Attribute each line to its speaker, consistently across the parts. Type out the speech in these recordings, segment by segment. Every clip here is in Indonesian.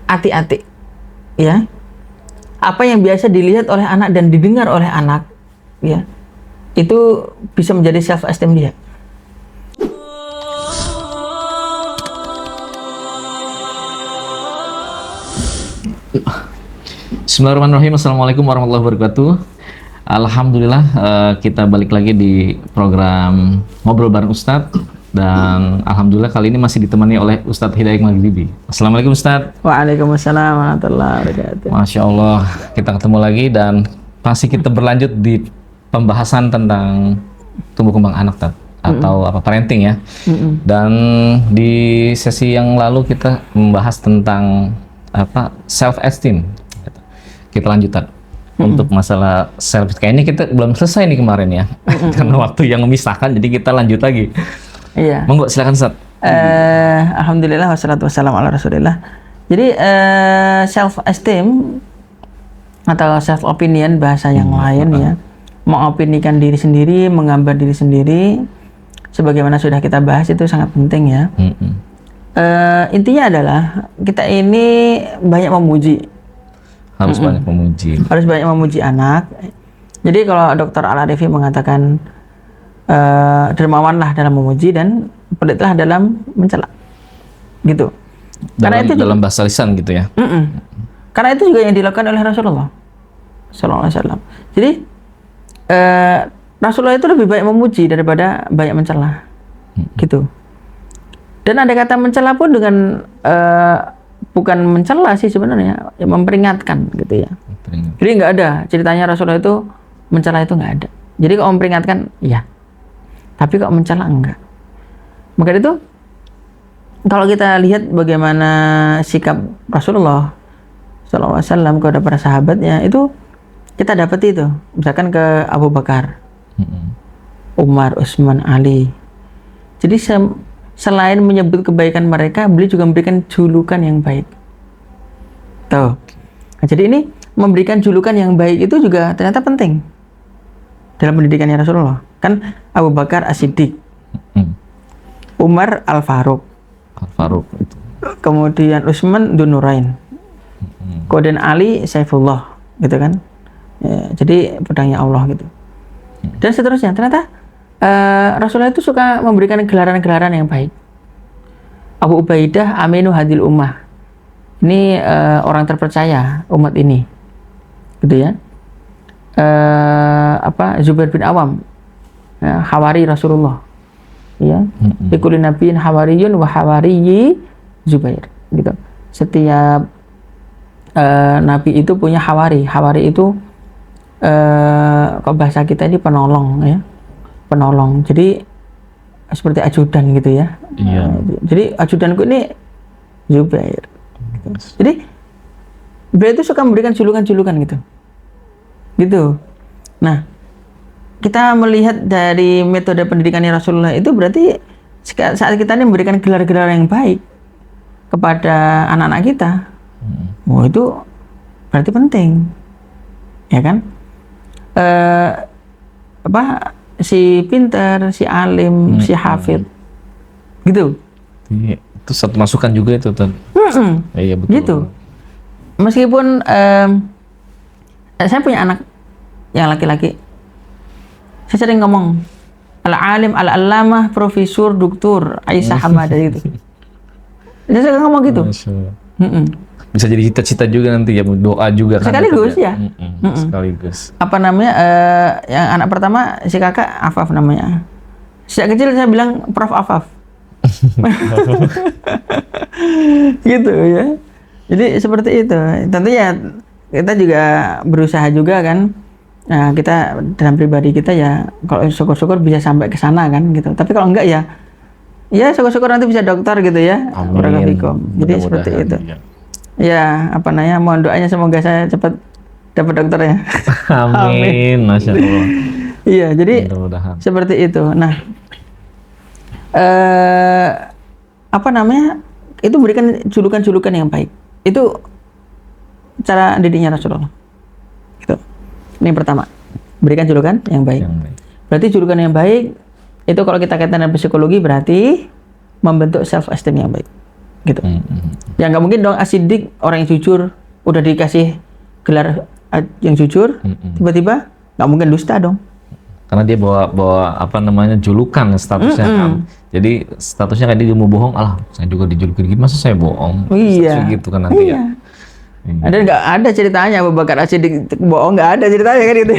Speaker 1: hati-hati, ya. Apa yang biasa dilihat oleh anak dan didengar oleh anak, ya, itu bisa menjadi self esteem dia.
Speaker 2: Bismillahirrahmanirrahim. Assalamualaikum warahmatullahi wabarakatuh. Alhamdulillah, kita balik lagi di program Ngobrol Bareng Ustadz. Dan Alhamdulillah kali ini masih ditemani oleh Ustadz Hidayat Maghribi. Assalamualaikum Ustadz.
Speaker 1: Waalaikumsalam warahmatullahi wabarakatuh.
Speaker 2: Masya Allah, kita ketemu lagi dan masih kita berlanjut di pembahasan tentang tumbuh kembang anak atau parenting ya. Dan di sesi yang lalu kita membahas tentang self esteem. Kita lanjutkan untuk masalah self. Kayaknya kita belum selesai nih kemarin ya, karena waktu yang memisahkan. Jadi kita lanjut lagi.
Speaker 1: Iya.
Speaker 2: Monggo silakan Ustaz.
Speaker 1: Alhamdulillah wassalatu wassalamu ala Rasulillah. Jadi self esteem atau self opinion bahasa yang lain ya, mengopinikan diri sendiri, menggambar diri sendiri, sebagaimana sudah kita bahas itu sangat penting ya. Intinya adalah kita ini banyak memuji.
Speaker 2: Harus banyak memuji.
Speaker 1: Harus banyak memuji anak. Jadi kalau Dr. Al-Arifi mengatakan dermawanlah dalam memuji dan pelitlah dalam mencela, gitu. Karena itu
Speaker 2: dalam bahasa lisan gitu ya.
Speaker 1: Karena itu juga yang dilakukan oleh Rasulullah Sallallahu Alaihi Wasallam. Jadi Rasulullah itu lebih baik memuji daripada banyak mencela, gitu. Dan ada kata mencela pun dengan bukan mencela sih sebenarnya, ya memperingatkan gitu ya. Jadi nggak ada ceritanya Rasulullah itu mencela, itu nggak ada. Jadi kalau memperingatkan, iya. Tapi kok mencela enggak. Maka itu kalau kita lihat bagaimana sikap Rasulullah Sallallahu Alaihi Wasallam kepada para sahabatnya, itu kita dapat itu. Misalkan ke Abu Bakar, Umar, Utsman, Ali. Jadi selain menyebut kebaikan mereka, beliau juga memberikan julukan yang baik. Tuh. Nah, jadi ini memberikan julukan yang baik itu juga ternyata penting dalam pendidikannya Rasulullah. Kan Abu Bakar As-Siddiq, Umar Al-Faruq, kemudian Utsman Dzunurain, kemudian Ali Saifullah, gitu kan. Ya, jadi pedangnya Allah gitu. Dan seterusnya. Ternyata Rasulullah itu suka memberikan gelaran-gelaran yang baik. Abu Ubaidah Aminu Hadil Ummah. Ini orang terpercaya umat ini. Gitu ya. Zubair bin Awam, hawari Rasulullah. Ya. Likulli nabiyyin hawariyun wa hawariyi Zubair. Gitu. Setiap nabi itu punya hawari. Hawari itu kalau bahasa kita ini penolong ya. Penolong, jadi seperti ajudan gitu ya. Iya. Jadi ajudanku ini Zubair. Jadi beliau itu suka memberikan julukan-julukan gitu. Nah, kita melihat dari metode pendidikannya Rasulullah itu berarti saat kita ini memberikan gelar-gelar yang baik kepada anak-anak kita, itu berarti penting, ya kan? Si pintar, si alim, si hafid, gitu.
Speaker 2: Iya, itu satu masukan juga itu, Tan. Iya betul.
Speaker 1: Gitu. Meskipun saya punya anak yang laki-laki, saya sering ngomong al-alim, al-allamah, profesor, doktor, Aisyah Hamada gitu. Saya sering ngomong gitu.
Speaker 2: Bisa jadi cita-cita juga nanti ya, doa juga kan.
Speaker 1: Sekaligus ya.
Speaker 2: Sekaligus.
Speaker 1: Apa namanya, yang anak pertama si kakak Afaf namanya. Sejak kecil saya bilang Prof Afaf. Gitu ya. Jadi seperti itu. Tentunya kita juga berusaha juga kan. Nah, kita dalam pribadi kita ya, kalau syukur-syukur bisa sampai ke sana kan gitu. Tapi kalau enggak ya syukur-syukur nanti bisa dokter gitu ya.
Speaker 2: Amin.
Speaker 1: Jadi seperti itu. Ya, mohon doanya semoga saya cepat dapat dokter ya.
Speaker 2: Amin. Masya Allah.
Speaker 1: Iya, jadi seperti itu. Nah, itu berikan julukan-julukan yang baik. Itu cara didiknya Rasulullah. Gitu. Ini yang pertama, berikan julukan yang baik. Berarti julukan yang baik itu kalau kita kaitkan dengan psikologi berarti membentuk self esteem yang baik. gitu. Ya nggak mungkin dong As-Siddiq, orang yang jujur, udah dikasih gelar yang jujur, tiba-tiba nggak mungkin dusta dong.
Speaker 2: Karena dia bawa apa namanya julukan statusnya kan. Jadi statusnya kayak dia mau bohong, alah saya juga dijulukin gitu, masa saya bohong?
Speaker 1: Iya.
Speaker 2: Gitu kan nanti ya.
Speaker 1: Ada nggak ada ceritanya Abu Bakar As-Siddiq bohong, nggak ada ceritanya kan gitu.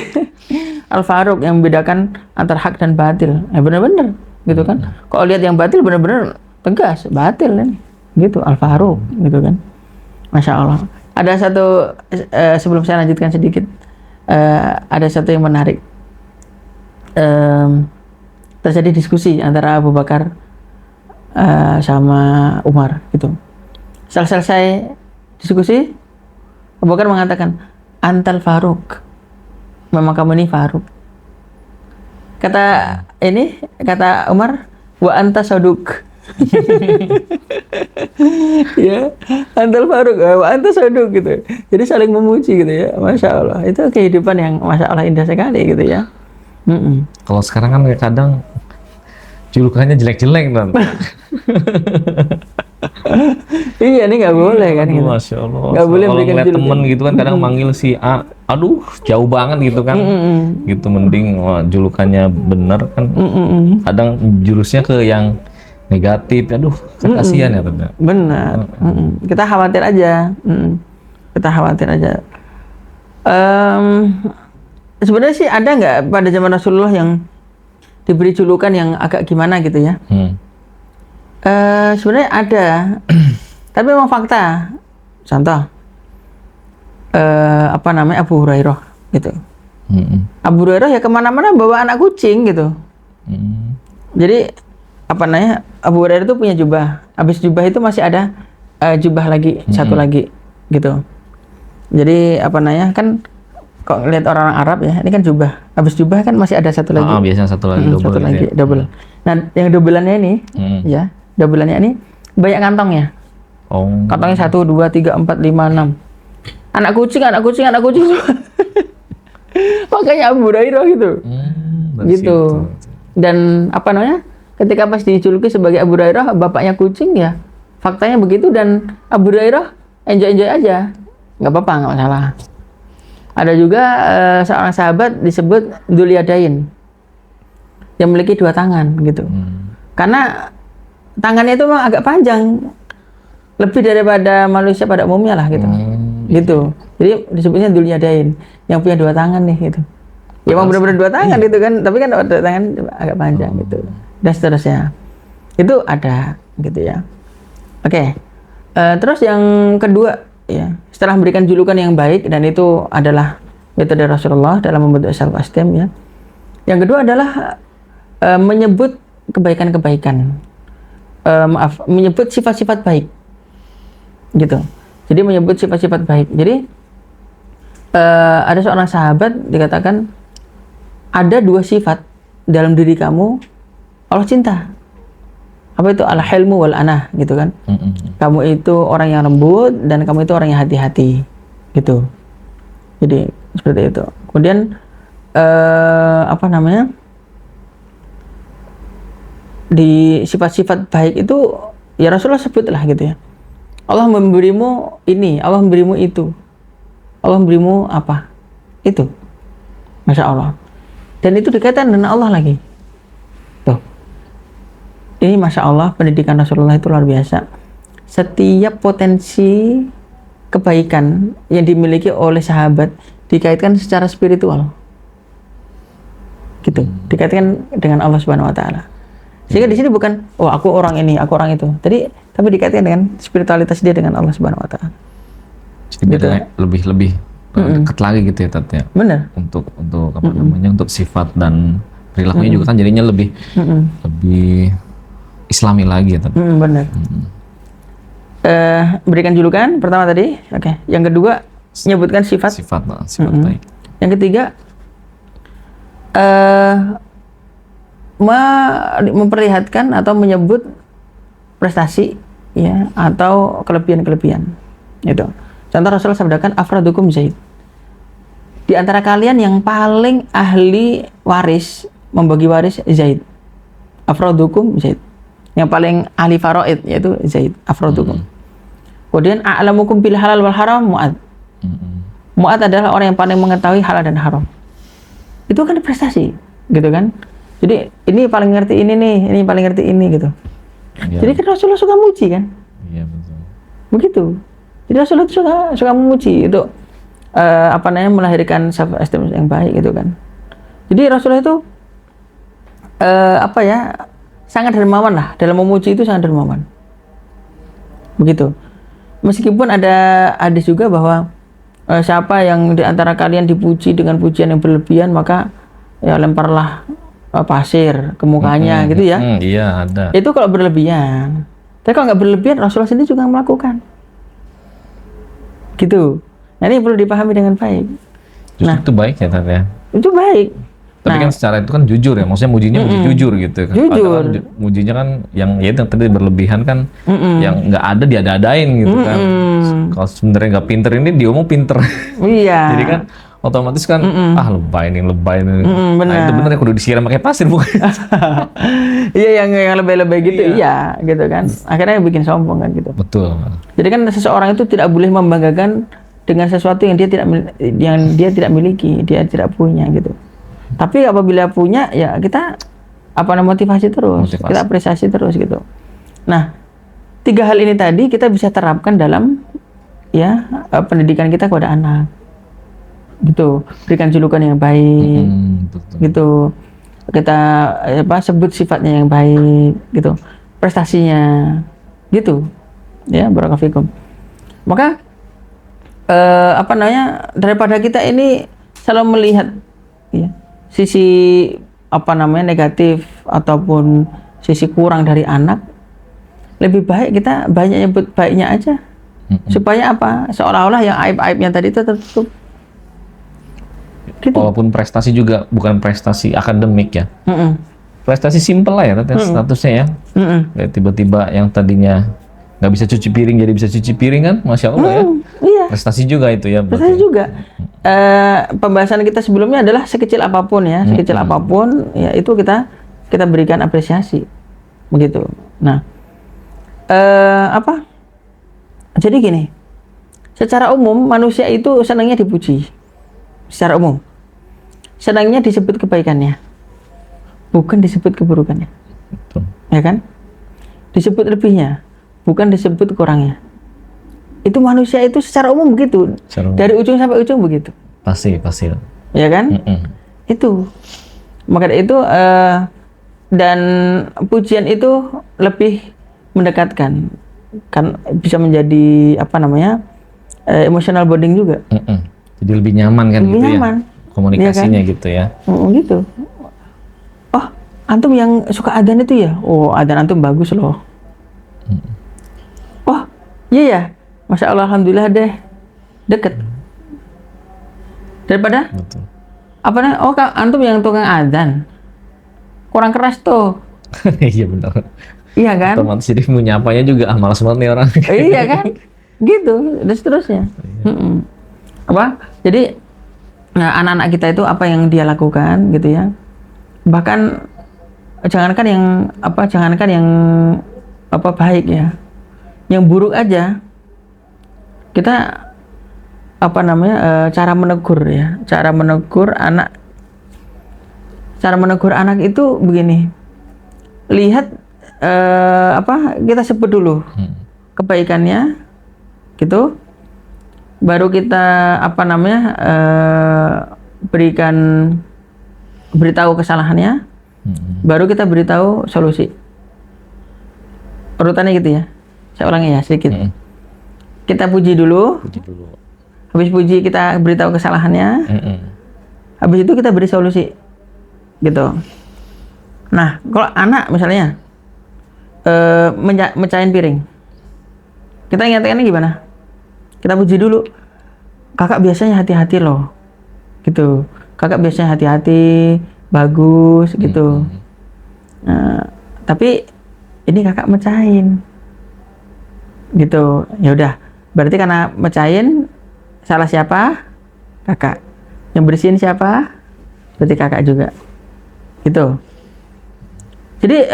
Speaker 1: Al-Faruq yang membedakan antara hak dan batil, benar-benar gitu kan. Kalau lihat yang batil benar-benar tegas, batil ini, gitu Al-Faruq gitu kan. Masya Allah. Ada satu sebelum saya lanjutkan sedikit, ada satu yang menarik. Terjadi diskusi antara Abu Bakar sama Umar gitu. Setelah selesai diskusi, Abu Bakar mengatakan, "Antal Faruq." Memang kamu ini Faruq. Kata Umar, "Wa anta Saduq." Ya, Antal Faruq, wa anta Saduq gitu. Jadi saling memuji gitu ya. Masya Allah. Itu kehidupan yang Masya Allah indah sekali gitu ya.
Speaker 2: Kalau sekarang kan kadang julukannya jelek-jelek kan.
Speaker 1: Iya, ini nggak boleh kan gitu.
Speaker 2: Masya Allah.
Speaker 1: Nggak boleh
Speaker 2: kalau
Speaker 1: berikan
Speaker 2: ngeliat
Speaker 1: julukan.
Speaker 2: temen gitu kan kadang manggil si A, aduh jauh banget gitu kan. Gitu mending julukannya bener kan. Kadang jurusnya ke yang negatif, aduh kasihan ya Tante.
Speaker 1: Benar. Kita khawatir aja. Kita khawatir aja. Sebenarnya sih ada nggak pada zaman Rasulullah yang diberi julukan yang agak gimana gitu ya? Sebenarnya ada, tapi memang fakta. Contoh, Abu Hurairah gitu. Abu Hurairah ya kemana-mana bawa anak kucing gitu. Jadi Abu Hurairah itu punya jubah. Habis jubah itu masih ada jubah lagi, satu lagi gitu. Jadi kan kok lihat orang Arab ya, ini kan jubah. Habis jubah kan masih ada satu lagi.
Speaker 2: Biasanya satu lagi double.
Speaker 1: Satu lagi double. Nah, yang doubleannya ini, ya, doubleannya ini banyak kantongnya. Kantongnya 1, 2, 3, 4, 5, 6. Anak kucing. Makanya Abu Hurairah gitu. Gitu. Dan ketika pas dijuluki sebagai Abu Hurairah, bapaknya kucing ya. Faktanya begitu dan Abu Hurairah enjoy aja. Nggak apa-apa, nggak masalah. Ada juga seorang sahabat disebut Dzul Yadain yang memiliki 2 tangan gitu. Karena tangannya itu memang agak panjang, lebih daripada manusia pada umumnya lah gitu. Gitu. Jadi disebutnya Dzul Yadain yang punya 2 tangan nih gitu. Ya memang benar-benar 2 tangan gitu kan, tapi kan 2 tangan agak panjang gitu. Dan seterusnya. Itu ada gitu ya. Oke. Terus yang kedua ya, setelah memberikan julukan yang baik dan itu adalah metode Rasulullah dalam membentuk self-esteem ya. Yang kedua adalah menyebut kebaikan-kebaikan. Menyebut sifat-sifat baik. Gitu. Jadi menyebut sifat-sifat baik. Jadi ada seorang sahabat dikatakan ada 2 sifat dalam diri kamu Allah cinta. Apa itu? Al-hilmu wal anah gitu kan. Kamu itu orang yang lembut dan kamu itu orang yang hati-hati gitu. Jadi seperti itu. Kemudian di sifat-sifat baik itu ya Rasulullah sebut lah gitu ya. Allah memberimu ini, Allah memberimu itu, Allah memberimu apa itu. Masya Allah. Dan itu dikaitkan dengan Allah lagi. Ini Masya Allah, pendidikan Rasulullah itu luar biasa. Setiap potensi kebaikan yang dimiliki oleh sahabat dikaitkan secara spiritual. Gitu. Dikaitkan dengan Allah Subhanahu wa taala. Sehingga di sini bukan aku orang ini, aku orang itu. Tapi dikaitkan dengan spiritualitas dia dengan Allah Subhanahu wa taala.
Speaker 2: Jadi gitu. Lebih dekat lagi gitu ya Tat ya.
Speaker 1: Benar.
Speaker 2: Untuk untuk sifat dan perilakunya juga kan jadinya lebih Islami lagi ya Tat.
Speaker 1: Benar. Berikan julukan pertama tadi. Oke. Yang kedua menyebutkan sifat
Speaker 2: baik.
Speaker 1: Yang ketiga memperlihatkan atau menyebut prestasi ya atau kelebihan-kelebihan. Itu. Contoh Rasulullah sabdakan afradukum Zaid. Di antara kalian yang paling ahli waris, membagi waris Zaid. Afradukum Zaid. Yang paling ahli faraid yaitu Zaid, afrodukum. Kemudian a'lamukum bil halal wal haram Mu'ad. Mu'ad adalah orang yang paling mengetahui halal dan haram. Itu kan prestasi, gitu kan? Jadi ini paling ngerti ini nih, ini paling ngerti ini gitu.
Speaker 2: Ya.
Speaker 1: Jadi kan Rasulullah suka muji kan?
Speaker 2: Iya betul.
Speaker 1: Begitu. Jadi Rasulullah itu suka memuji itu melahirkan self esteem yang baik gitu kan. Jadi Rasulullah itu sangat dermawan lah, dalam memuji itu sangat dermawan. Begitu. Meskipun ada hadis juga bahwa siapa yang di antara kalian dipuji dengan pujian yang berlebihan, maka ya lemparlah pasir ke mukanya gitu ya.
Speaker 2: Iya, ada.
Speaker 1: Itu kalau berlebihan. Tapi kalau nggak berlebihan, Rasulullah sendiri juga melakukan. Gitu. Nah, ini perlu dipahami dengan baik.
Speaker 2: Justru itu baik ya, Tat ya.
Speaker 1: Itu baik.
Speaker 2: Tapi kan secara itu kan jujur ya, maksudnya mujinya muji jujur gitu kan.
Speaker 1: Jujur.
Speaker 2: Kan mujinya kan yang tadi berlebihan kan, yang nggak ada diada-adain gitu kan. Kalau sebenarnya nggak pinter ini diomong pinter.
Speaker 1: Iya.
Speaker 2: Jadi kan otomatis kan lebay nih. Nah
Speaker 1: benar.
Speaker 2: itu bener ya, kudu disiram pakai pasir bukan?
Speaker 1: Iya, yang lebay-lebay gitu, iya gitu kan. Akhirnya bikin sombong kan gitu.
Speaker 2: Betul.
Speaker 1: Jadi kan seseorang itu tidak boleh membanggakan dengan sesuatu yang dia tidak miliki, dia tidak punya gitu. Tapi apabila punya, ya kita motivasi terus, kita apresiasi terus gitu. Nah, 3 hal ini tadi kita bisa terapkan dalam pendidikan kita kepada anak, gitu. Berikan julukan yang baik, gitu. Kita sebut sifatnya yang baik, gitu. Prestasinya, gitu. Ya, barakallahu fikum. Maka daripada kita ini selalu melihat sisi negatif ataupun sisi kurang dari anak, lebih baik kita banyak nyebut baiknya aja. Supaya seolah-olah yang aib-aibnya tadi itu tertutup. Gitu.
Speaker 2: Walaupun prestasi juga bukan prestasi akademik ya. Prestasi simpel lah ya statusnya ya. Kayak tiba-tiba yang tadinya nggak bisa cuci piring jadi bisa cuci piring kan, Masya Allah ya.
Speaker 1: Iya.
Speaker 2: Prestasi juga itu ya.
Speaker 1: Prestasi juga. Pembahasan kita sebelumnya adalah sekecil apapun ya, apapun ya itu kita berikan apresiasi, begitu. Nah, jadi gini, secara umum manusia itu senangnya dipuji, secara umum, senangnya disebut kebaikannya, bukan disebut keburukannya.
Speaker 2: Betul.
Speaker 1: Ya kan? Disebut lebihnya, bukan disebut kurangnya. Itu manusia itu secara umum begitu. Dari ujung sampai ujung begitu.
Speaker 2: Pasti.
Speaker 1: Ya kan? Itu. Maka itu dan pujian itu lebih mendekatkan. Kan bisa menjadi emotional bonding juga.
Speaker 2: Jadi lebih nyaman kan
Speaker 1: lebih
Speaker 2: gitu
Speaker 1: nyaman.
Speaker 2: Ya. Komunikasinya ya kan? Gitu ya.
Speaker 1: Gitu. Oh, antum yang suka adzan itu ya? Oh, adzan antum bagus loh. Oh, iya ya. Masya Allah, alhamdulillah deh, deket. Daripada antum yang tukang adzan, kurang keras tuh.
Speaker 2: Iya benar.
Speaker 1: Iya kan?
Speaker 2: Otomatis jadi menyapanya juga malas banget nih orang.
Speaker 1: Iya kan? Gitu, dan seterusnya. Jadi anak-anak kita itu apa yang dia lakukan gitu ya. Bahkan jangankan yang baik ya, yang buruk aja. Kita cara menegur ya, cara menegur anak itu begini, lihat kita sebut dulu kebaikannya gitu, baru kita beritahu kesalahannya, baru kita beritahu solusi, urutannya gitu ya. Saya ulangi ya sedikit. Kita puji dulu. Habis puji kita beritahu kesalahannya. Habis itu kita beri solusi. Gitu. Nah, kalau anak misalnya mecahin piring. Kita ingatkannya gimana? Kita puji dulu. Kakak biasanya hati-hati loh. Gitu. Kakak biasanya hati-hati, bagus gitu. Tapi ini kakak mecahin. Gitu. Ya udah. Berarti karena mecahin, salah siapa? Kakak. Yang bersihin siapa? Berarti kakak juga. Gitu. Jadi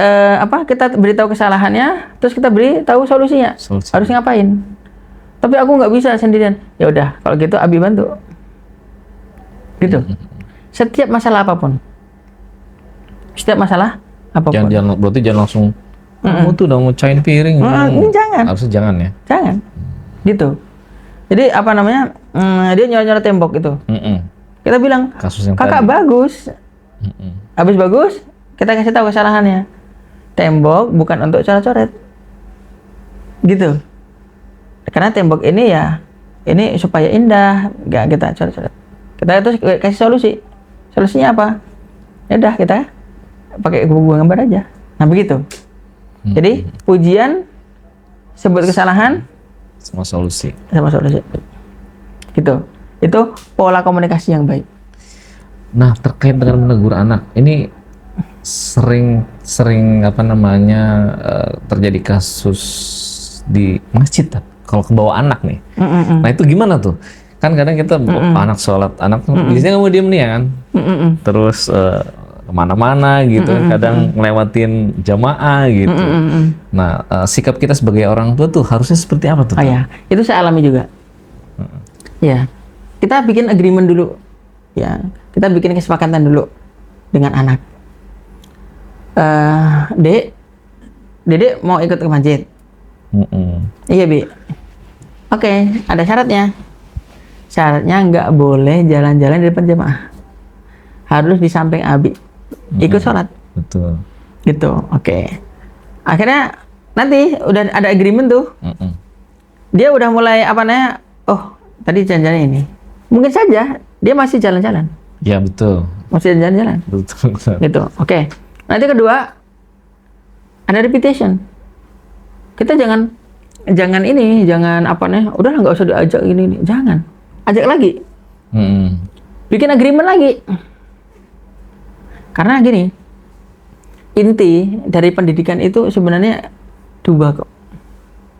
Speaker 1: kita beritahu kesalahannya, terus kita beritahu solusinya. Harus ngapain? Tapi aku nggak bisa sendirian. Ya udah, kalau gitu Abi bantu. Gitu. Setiap masalah apapun.
Speaker 2: Berarti jangan langsung kamu tuh udah ngucain piring.
Speaker 1: Jangan.
Speaker 2: Harusnya jangan ya.
Speaker 1: Jangan. Gitu. Jadi dia nyoret tembok itu. Kita bilang, kakak bagus. Habis bagus, kita kasih tahu kesalahannya. Tembok bukan untuk coret-coret. Gitu. Karena tembok ini ini supaya indah, nggak kita coret-coret. Kita terus kasih solusi. Solusinya apa? Ya udah, kita pakai buku gambar aja. Nah, begitu. Jadi, pujian, sebut kesalahan,
Speaker 2: sama solusi.
Speaker 1: Gitu. Itu pola komunikasi yang baik.
Speaker 2: Nah, terkait dengan menegur anak, ini sering terjadi kasus di masjid, kalau kebawa anak nih. Nah, itu gimana tuh? Kan kadang kita anak sholat, anak biasanya kamu diem nih ya kan, terus kemana-mana gitu, kadang ngelewatin jamaah gitu. Nah, sikap kita sebagai orang tua tuh harusnya seperti apa tuh?
Speaker 1: Oh ya, itu saya alami juga. Ya, kita bikin agreement dulu. Ya, kita bikin kesepakatan dulu dengan anak. Dede mau ikut ke masjid. Iya, Bi. Oke, ada syaratnya. Syaratnya nggak boleh jalan-jalan di depan jamaah. Harus di samping Abi. Ikut sholat.
Speaker 2: Betul.
Speaker 1: Gitu, oke. Akhirnya nanti udah ada agreement tuh. Dia udah mulai oh tadi jalan-jalan ini. Mungkin saja dia masih jalan-jalan.
Speaker 2: Ya, betul.
Speaker 1: Masih jalan-jalan.
Speaker 2: Betul.
Speaker 1: Gitu, oke. Nanti kedua, ada repetition. Kita jangan udah nggak usah diajak ini. Jangan. Ajak lagi. Bikin agreement lagi. Karena gini, inti dari pendidikan itu sebenarnya dua kok.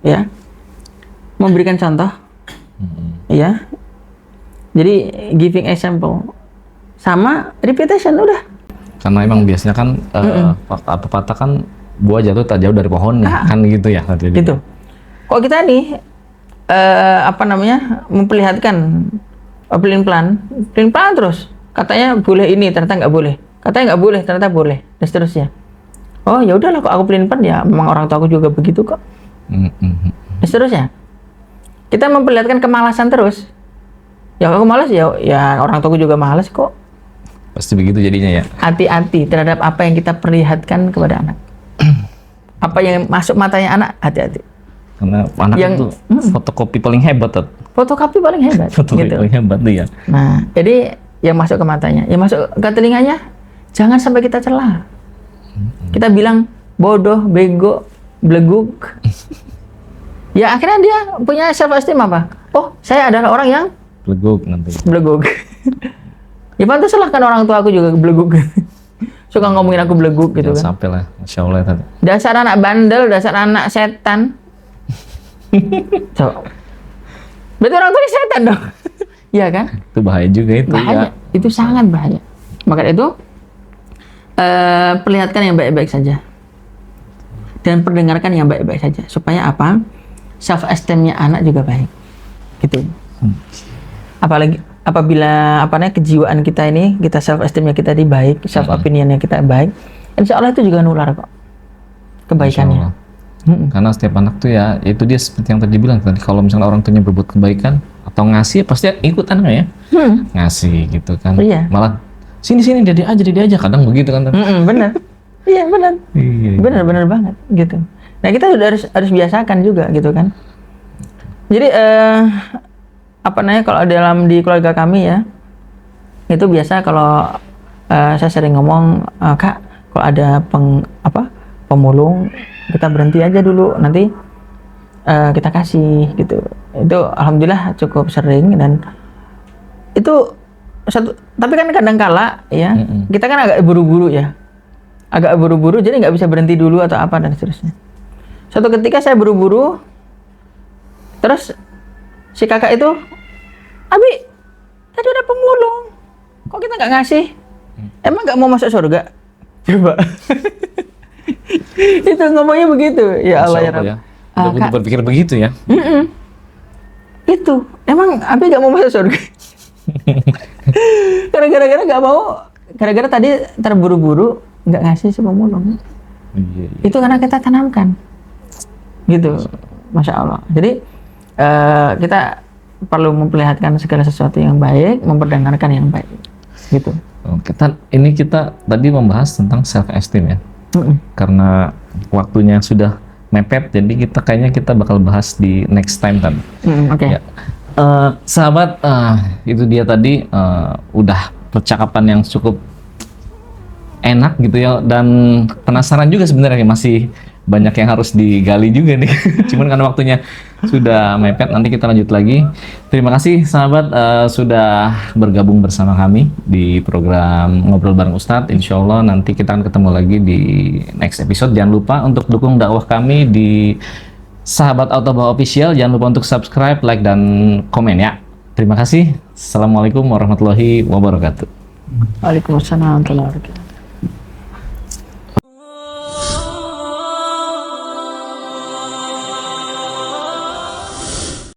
Speaker 1: Ya. Memberikan contoh. Ya. Jadi giving example sama repetition udah. Karena
Speaker 2: emang biasanya kan pepatah kan buah jatuh tak jauh dari pohonnya, kan gitu ya.
Speaker 1: Gitu. Kok kita nih memperlihatkan pelin-pelan terus. Katanya boleh ini, ternyata nggak boleh. Katanya nggak boleh, ternyata boleh, dan seterusnya. Oh ya udahlah, kok aku pelin-pelan ya, memang orang tua aku juga begitu kok. Dan seterusnya. Kita memperlihatkan kemalasan terus. Ya aku malas ya orang tua aku juga malas kok.
Speaker 2: Pasti begitu jadinya ya.
Speaker 1: Hati-hati terhadap apa yang kita perlihatkan kepada anak. Apa yang masuk matanya anak, hati-hati.
Speaker 2: Karena anak itu fotokopi paling hebat.
Speaker 1: Fotokopi paling hebat.
Speaker 2: Paling hebat tuh ya.
Speaker 1: Nah, jadi yang masuk ke matanya, yang masuk ke telinganya, jangan sampai kita celah. Kita bilang bodoh, bego, beleguk. Ya akhirnya dia punya self esteem apa? Oh, saya adalah orang yang beleguk. Ya pantaslah kan orang tua aku juga beleguk. Suka ngomongin aku beleguk gitu kan.
Speaker 2: Sampai lah, Masya Allah tadi.
Speaker 1: Dasar anak bandel, dasar anak setan. Berarti orang tuanya setan dong. Iya kan?
Speaker 2: Itu bahaya juga itu.
Speaker 1: Bahaya, itu sangat bahaya. Maka itu perlihatkan yang baik-baik saja. Dan perdengarkan yang baik-baik saja. Supaya apa? Self esteem-nya anak juga baik. Gitu. Apalagi apabila kejiwaan kita ini, kita self esteem-nya kita baik, self opinion-nya kita baik, insya Allah itu juga nular kok kebaikannya.
Speaker 2: Karena setiap anak tuh ya, itu dia seperti yang tadi bilang tadi, kalau misalnya orang tuanya berbuat kebaikan atau ngasih, pasti ikut anaknya ya, ngasih gitu kan.
Speaker 1: Iya.
Speaker 2: Malah sini dia aja, kadang begitu kan.
Speaker 1: Bener. Iya benar. Benar banget gitu. Nah kita sudah harus biasakan juga gitu kan. Jadi kalau di keluarga kami ya, itu biasa kalau saya sering ngomong, Kak, kalau ada pemulung, kita berhenti aja dulu, nanti kita kasih gitu. Itu alhamdulillah cukup sering, dan itu tapi kan kadang kala ya, kita kan agak buru-buru ya. Jadi nggak bisa berhenti dulu atau apa dan seterusnya. Suatu ketika saya buru-buru, terus si kakak itu, Abi, tadi ada pemulung, kok kita nggak ngasih? Emang nggak mau masuk surga? Coba. Itu ngomongnya begitu. Ya Allah ya
Speaker 2: Masya
Speaker 1: Rabb.
Speaker 2: ya. Udah
Speaker 1: Kak,
Speaker 2: berpikir begitu ya.
Speaker 1: itu emang Abi gak mau masuk surga. Gara-gara gak mau, gara-gara tadi terburu-buru nggak ngasih si pemulung.
Speaker 2: Iya, iya.
Speaker 1: Itu karena kita tanamkan, gitu, masya Allah. Jadi kita perlu memperlihatkan segala sesuatu yang baik, memperdengarkan yang baik, gitu.
Speaker 2: Oke, ini kita tadi membahas tentang self esteem ya. Karena waktunya sudah mepet, jadi kayaknya kita bakal bahas di next time kan.
Speaker 1: Oke.
Speaker 2: Ya. Sahabat, itu dia tadi udah percakapan yang cukup enak gitu ya, dan penasaran juga sebenarnya, masih banyak yang harus digali juga nih. Cuman karena waktunya sudah mepet, nanti kita lanjut lagi. Terima kasih sahabat sudah bergabung bersama kami di program Ngobrol Bareng Ustadz. Insya Allah nanti kita akan ketemu lagi di next episode. Jangan lupa untuk dukung dakwah kami di Sahabat Autobah Official. Jangan lupa untuk subscribe, like, dan komen ya. Terima kasih. Assalamualaikum warahmatullahi wabarakatuh.
Speaker 1: Waalaikumsalam warahmatullahi wabarakatuh.